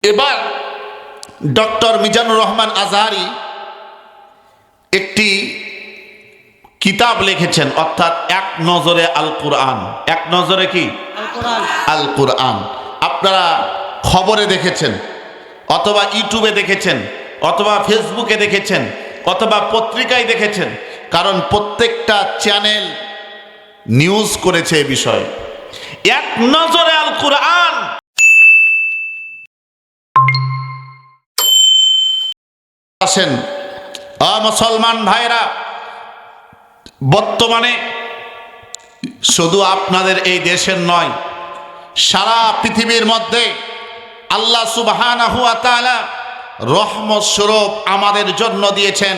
এবার ডক্টর মিজানুর রহমান আজহারি একটি কিতাব লিখেছেন, অর্থাৎ এক নজরে আল কুরআন। এক নজরে কি? আল কুরআন। আপনারা খবরে দেখেছেন, অথবা ইউটিউবে দেখেছেন, অথবা ফেসবুকে দেখেছেন, অথবা পত্রিকায় দেখেছেন, কারণ প্রত্যেকটা চ্যানেল নিউজ করেছে এ বিষয়ে। এক নজরে আল কুরআন আসেন। মুসলমান ভাইরা, বর্তমানে শুধু আপনাদের এই দেশের নয়, সারা পৃথিবীর মধ্যে আল্লাহ সুবহানাহু ওয়া তাআলা রহমত স্বরূপ আমাদের জন্য দিয়েছেন।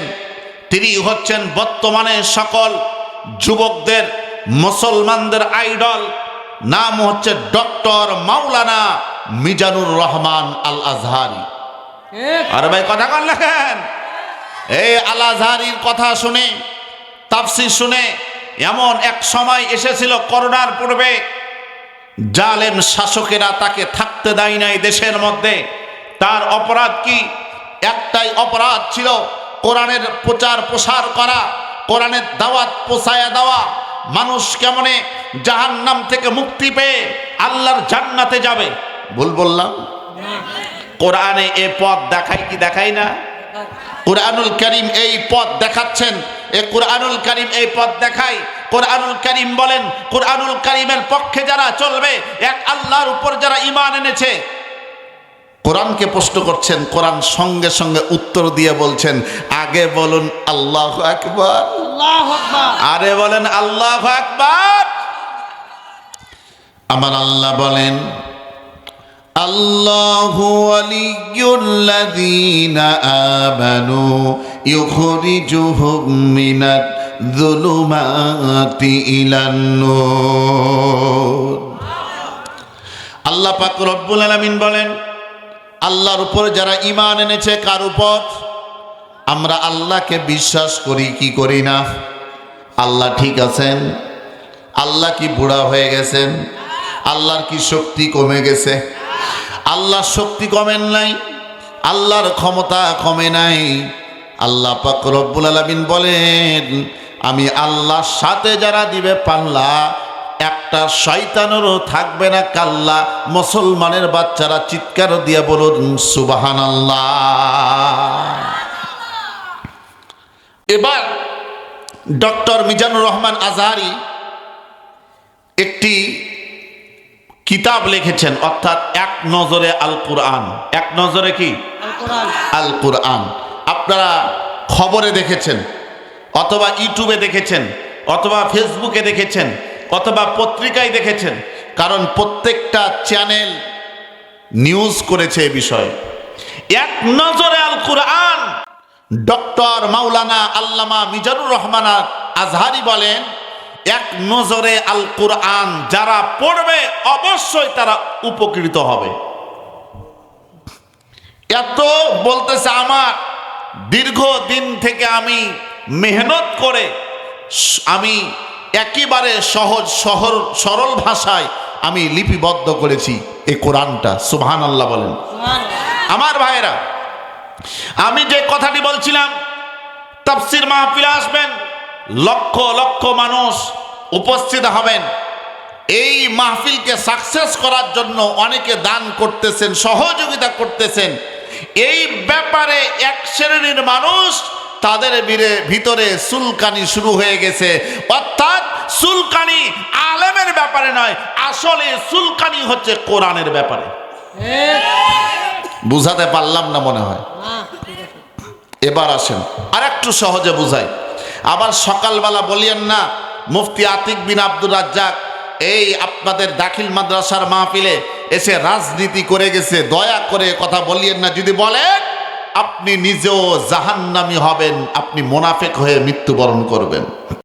তিনি হচ্ছেন বর্তমানে সকল যুবকদের, মুসলমানদের আইডল। নাম হচ্ছে ডক্টর মাওলানা মিজানুর রহমান আল আজহারি। আরে ভাই কথা কন লেখেন। এই আল আজহারির কথা শুনে, তাফসীর শুনে এমন এক সময় এসেছিল করোনার পূর্বে, জালেম শাসকেরা তাকে থাকতে দেয় নাই দেশের মধ্যে। তার অপরাধ কি? একটাই অপরাধ ছিল, কোরআনের প্রচার প্রসার করা, কোরআনের দাওয়াত পৌঁছায়া দেওয়া। মানুষ কেমনে জাহান্নাম থেকে মুক্তি পেয়ে আল্লাহর জান্নাতে যাবে। ভুল বললাম? কোরআনে এ পথ দেখায় কি দেখায় না? কুরআনুল কারীম এই পথ দেখাচ্ছেন। এই কুরআনুল কারীম এই পথ দেখায়। কুরআনুল কারীম বলেন, কুরআনুল কারীমের পক্ষে যারা চলবে, এক আল্লাহর উপর যারা ঈমান এনেছে, কোরআনকে প্রশ্ন করছেন, কোরআন সঙ্গে সঙ্গে উত্তর দিয়ে বলছেন, আগে বলুন আল্লাহু আকবার, আল্লাহু আকবার, আরে বলেন আল্লাহু আকবার। আমার আল্লাহ বলেন, আল্লাহু ওয়ালিয়ুল্লাযীনা আমানু ইউখরিজুহুম মিনাজ যুলুমাতি ইলান নূর। আল্লাহ পাক রব্বুল আলামিন বলেন, আল্লাহর উপর যারা ঈমান এনেছে, কার উপর? আমরা আল্লাহকে বিশ্বাস করি কি করি না? আল্লাহ ঠিক আছেন? আল্লাহ কি বুড়া হয়ে গেছেন? আল্লাহর কি শক্তি কমে গেছে? আল্লাহর শক্তি কমেন নাই, আল্লাহর ক্ষমতা কমে নাই। আল্লাহ পাক রব্বুল আলামিন বলেন, আমি আল্লাহর সাথে যারা দিবে পাল্লা, একটা শয়তানেরও থাকবে না কাল্লা। মুসলমানের বাচ্চারা চিৎকার দিয়ে বলুন সুবহানাল্লাহ। এবার ডক্টর মিজানুর রহমান আজহারি একটি কিতাব লিখেছেন, অর্থাৎ এক নজরে আল কুরআন। এক নজরে কি? আল কুরআন। আপনারা খবরে দেখেছেন, অথবা ইউটিউবে দেখেছেন, অথবা ফেসবুকে দেখেছেন, অথবা পত্রিকায় দেখেছেন, কারণ প্রত্যেকটা চ্যানেল নিউজ করেছে এ বিষয়ে। এক নজরে আল কুরআন। ডক্টর মাওলানা আল্লামা মিজানুর রহমান আজহারি বলেন, এক নজরে আল কুরআন যারা পড়বে অবশ্যই তারা উপকৃত হবে। এত বলতেছে, আমার দীর্ঘদিন থেকে আমি মেহনত করে আমি একেবারে সহজ সরল ভাষায় আমি লিপিবদ্ধ করেছি এই কোরআনটা। সুবহানাল্লাহ বলেন। আমার ভাইরা, আমি যে কথাটি বলছিলাম, তাফসীর মাহফিলে আসবেন, লক্ষ লক্ষ মানুষ উপস্থিত হবেন। এই মাহফিলকে সাকসেস করার জন্য অনেকে দান করতেছেন, সহযোগিতা করতেছেন। এই ব্যাপারে এক শ্রেণীর মানুষ, তাদের ভিতরে চুলকানি শুরু হয়ে গেছে। অর্থাৎ চুলকানি আলেমের ব্যাপারে নয়, আসলে চুলকানি হচ্ছে কোরআনের ব্যাপারে। বুঝাতে পারলাম না মনে হয়। এবার আসেন আর একটু সহজে বুঝাই। আবার সকালবেলা বলিয়েন না, মুফতি আতিক বিন আব্দুর রাজ্জাক এই আপনাদের দাখিল মাদ্রাসার মাহফিলে এসে রাজনীতি করে গেছে। দয়া করে কথা বলিয়েন না। যদি বলেন, আপনি নিজেও জাহান্নামী হবেন, আপনি মুনাফিক হয়ে মৃত্যুবরণ করবেন।